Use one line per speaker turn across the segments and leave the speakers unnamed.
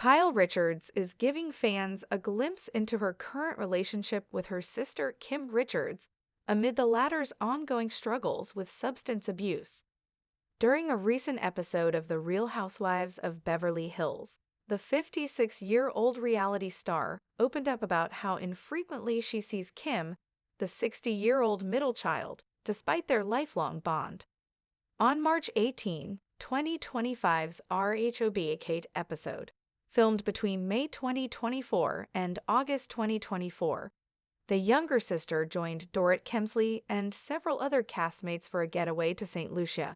Kyle Richards is giving fans a glimpse into her current relationship with her sister Kim Richards amid the latter's ongoing struggles with substance abuse. During a recent episode of The Real Housewives of Beverly Hills, the 56-year-old reality star opened up about how infrequently she sees Kim, the 60-year-old middle child, despite their lifelong bond. On March 18, 2025's rhobh episode, filmed between May 2024 and August 2024, the younger sister joined Dorit Kemsley and several other castmates for a getaway to St. Lucia.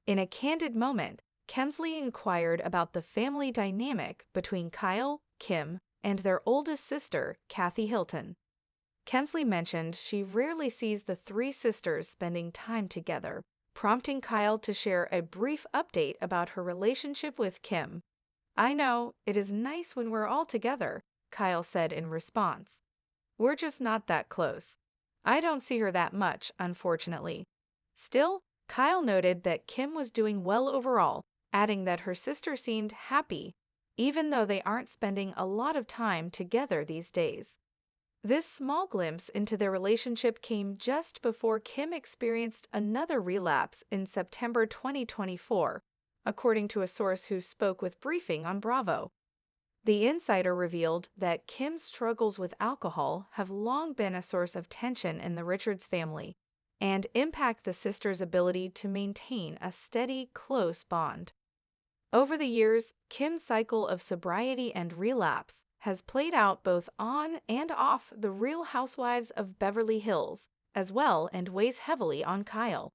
In a candid moment, Kemsley inquired about the family dynamic between Kyle, Kim, and their oldest sister, Kathy Hilton. Kemsley mentioned she rarely sees the three sisters spending time together, prompting Kyle to share a brief update about her relationship with Kim. "I know, it is nice when we're all together," Kyle said in response. "We're just not that close. I don't see her that much, unfortunately." Still, Kyle noted that Kim was doing well overall, adding that her sister seemed happy, even though they aren't spending a lot of time together these days. This small glimpse into their relationship came just before Kim experienced another relapse in September 2024, according to a source who spoke with Briefing on Bravo. The insider revealed that Kim's struggles with alcohol have long been a source of tension in the Richards family and impact the sisters' ability to maintain a steady, close bond. Over the years, Kim's cycle of sobriety and relapse has played out both on and off The Real Housewives of Beverly Hills, as well, and weighs heavily on Kyle,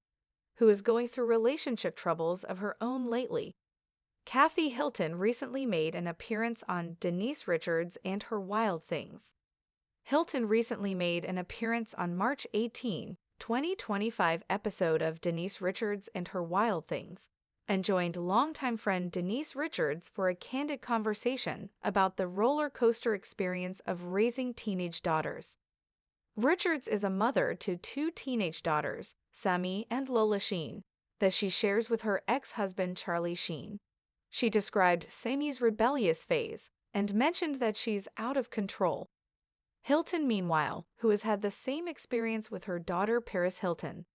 who is going through relationship troubles of her own lately. Kathy Hilton recently made an appearance on Denise Richards and Her Wild Things. Hilton recently made an appearance on March 18, 2025 episode of Denise Richards and Her Wild Things, and joined longtime friend Denise Richards for a candid conversation about the roller coaster experience of raising teenage daughters. Richards is a mother to two teenage daughters, Sammy and Lola Sheen, that she shares with her ex-husband Charlie Sheen. She described Sammy's rebellious phase and mentioned that she's out of control. Hilton, meanwhile, who has had the same experience with her daughter Paris Hilton,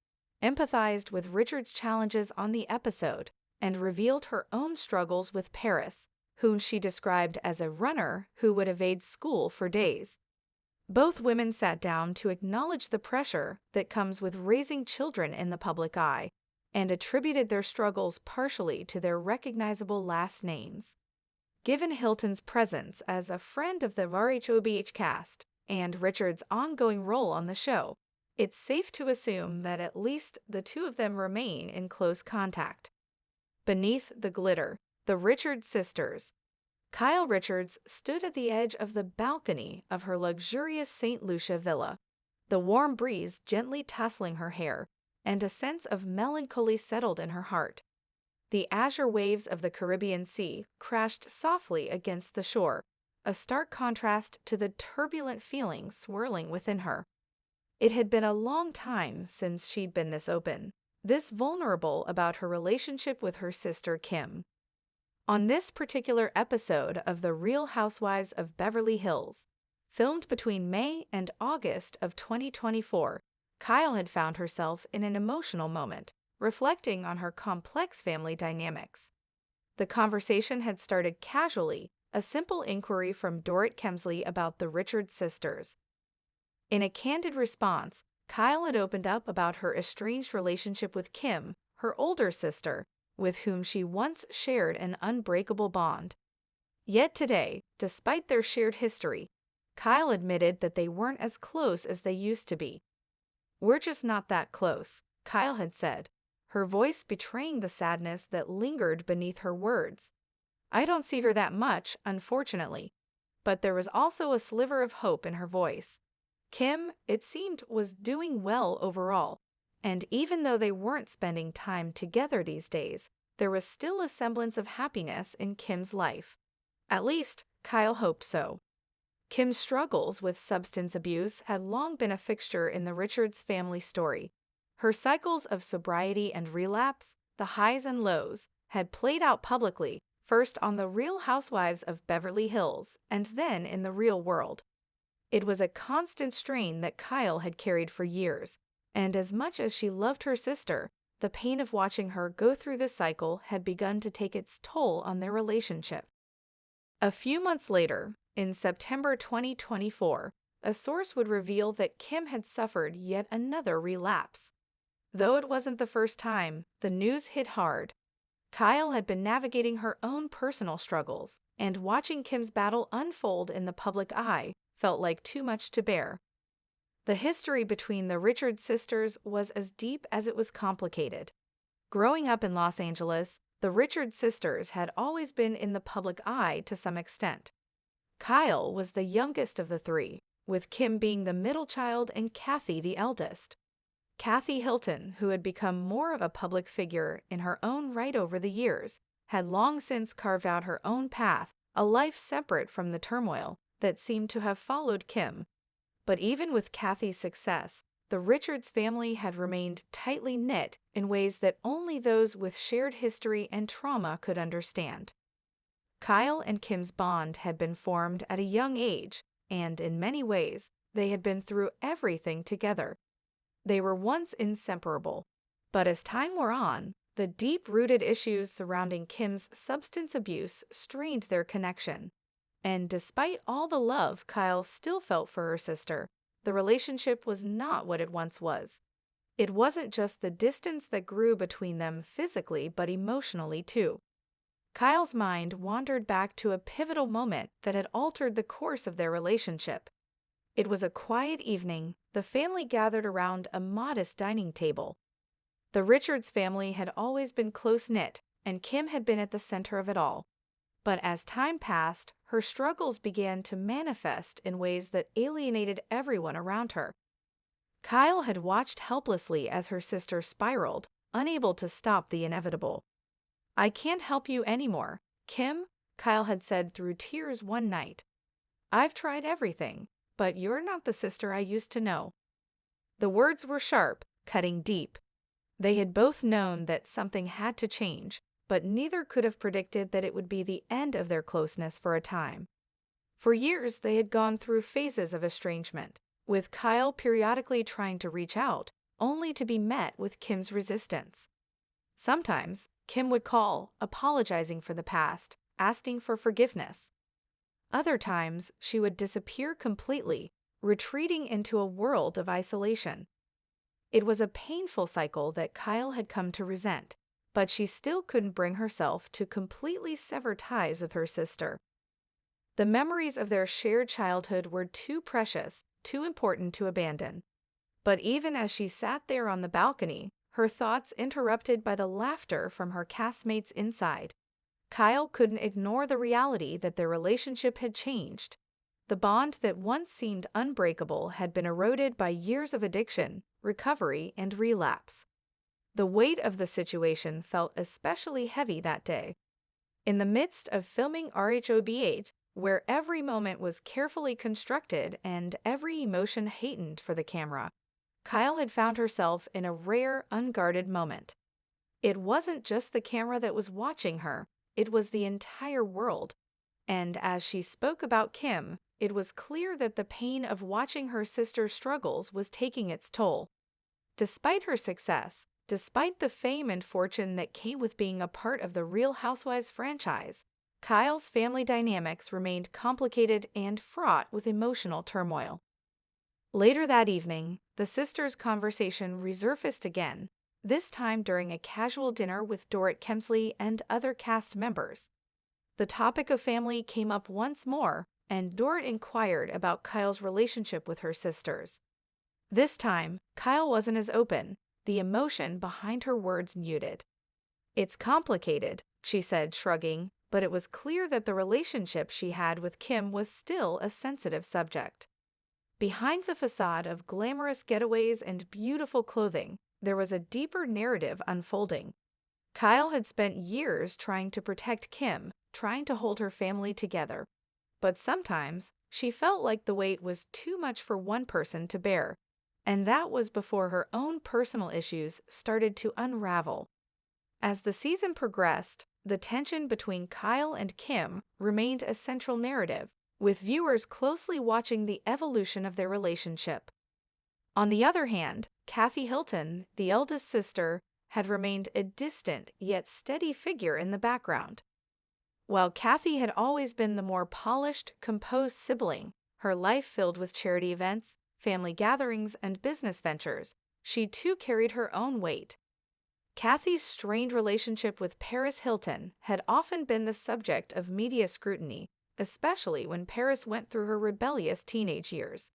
empathized with Richards' challenges on the episode and revealed her own struggles with Paris, whom she described as a runner who would evade school for days. Both women sat down to acknowledge the pressure that comes with raising children in the public eye and attributed their struggles partially to their recognizable last names. Given Hilton's presence as a friend of the rhobh cast and Richards' ongoing role on the show, it's safe to assume that at least the two of them remain in close contact. Beneath the glitter, the Richards sisters. Kyle Richards stood at the edge of the balcony of her luxurious St. Lucia villa, the warm breeze gently tussling her hair, and a sense of melancholy settled in her heart. The azure waves of the Caribbean Sea crashed softly against the shore, a stark contrast to the turbulent feeling swirling within her. It had been a long time since she'd been this open, this vulnerable about her relationship with her sister Kim. On this particular episode of The Real Housewives of Beverly Hills, filmed between May and August of 2024, Kyle had found herself in an emotional moment, reflecting on her complex family dynamics. The conversation had started casually, a simple inquiry from Dorit Kemsley about the Richards sisters. In a candid response, Kyle had opened up about her estranged relationship with Kim, her older sister, with whom she once shared an unbreakable bond. Yet today, despite their shared history, Kyle admitted that they weren't as close as they used to be. "We're just not that close," Kyle had said, her voice betraying the sadness that lingered beneath her words. "I don't see her that much, unfortunately." But there was also a sliver of hope in her voice. Kim, it seemed, was doing well overall, and even though they weren't spending time together these days, there was still a semblance of happiness in Kim's life. At least, Kyle hoped so. Kim's struggles with substance abuse had long been a fixture in the Richards family story. Her cycles of sobriety and relapse, the highs and lows, had played out publicly, first on The Real Housewives of Beverly Hills and then in the real world. It was a constant strain that Kyle had carried for years, and as much as she loved her sister, the pain of watching her go through this cycle had begun to take its toll on their relationship. A few months later, in September 2024, a source would reveal that Kim had suffered yet another relapse. Though it wasn't the first time, the news hit hard. Kyle had been navigating her own personal struggles, and watching Kim's battle unfold in the public eye felt like too much to bear. The history between the Richards sisters was as deep as it was complicated. Growing up in Los Angeles, the Richards sisters had always been in the public eye to some extent. Kyle was the youngest of the three, with Kim being the middle child and Kathy the eldest. Kathy Hilton, who had become more of a public figure in her own right over the years, had long since carved out her own path, a life separate from the turmoil that seemed to have followed Kim. But even with Kathy's success, the Richards family had remained tightly knit in ways that only those with shared history and trauma could understand. Kyle and Kim's bond had been formed at a young age, and in many ways, they had been through everything together. They were once inseparable, but as time wore on, the deep-rooted issues surrounding Kim's substance abuse strained their connection. And despite all the love Kyle still felt for her sister, the relationship was not what it once was. It wasn't just the distance that grew between them physically, but emotionally too. Kyle's mind wandered back to a pivotal moment that had altered the course of their relationship. It was a quiet evening. The family gathered around a modest dining table. The Richards family had always been close-knit, and Kim had been at the center of it all. But as time passed, her struggles began to manifest in ways that alienated everyone around her. Kyle had watched helplessly as her sister spiraled, unable to stop the inevitable. "I can't help you anymore, Kim," Kyle had said through tears one night. "I've tried everything, but you're not the sister I used to know." The words were sharp, cutting deep. They had both known that something had to change, but neither could have predicted that it would be the end of their closeness for a time. For years, they had gone through phases of estrangement, with Kyle periodically trying to reach out, only to be met with Kim's resistance. Sometimes, Kim would call, apologizing for the past, asking for forgiveness. Other times, she would disappear completely, retreating into a world of isolation. It was a painful cycle that Kyle had come to resent, but she still couldn't bring herself to completely sever ties with her sister. The memories of their shared childhood were too precious, too important to abandon. But even as she sat there on the balcony, her thoughts interrupted by the laughter from her castmates inside, Kyle couldn't ignore the reality that their relationship had changed. The bond that once seemed unbreakable had been eroded by years of addiction, recovery, and relapse. The weight of the situation felt especially heavy that day. In the midst of filming rhobh, where every moment was carefully constructed and every emotion heightened for the camera, Kyle had found herself in a rare, unguarded moment. It wasn't just the camera that was watching her, it was the entire world. And as she spoke about Kim, it was clear that the pain of watching her sister's struggles was taking its toll. Despite her success, despite the fame and fortune that came with being a part of the Real Housewives franchise, Kyle's family dynamics remained complicated and fraught with emotional turmoil. Later that evening, the sisters' conversation resurfaced again, this time during a casual dinner with Dorit Kemsley and other cast members. The topic of family came up once more, and Dorit inquired about Kyle's relationship with her sisters. This time, Kyle wasn't as open, the emotion behind her words muted. "It's complicated," she said, shrugging, but it was clear that the relationship she had with Kim was still a sensitive subject. Behind the facade of glamorous getaways and beautiful clothing, there was a deeper narrative unfolding. Kyle had spent years trying to protect Kim, trying to hold her family together. But sometimes, she felt like the weight was too much for one person to bear. And that was before her own personal issues started to unravel. As the season progressed, the tension between Kyle and Kim remained a central narrative, with viewers closely watching the evolution of their relationship. On the other hand, Kathy Hilton, the eldest sister, had remained a distant yet steady figure in the background. While Kathy had always been the more polished, composed sibling, her life filled with charity events, family gatherings, and business ventures, she too carried her own weight. Kathy's strained relationship with Paris Hilton had often been the subject of media scrutiny, especially when Paris went through her rebellious teenage years.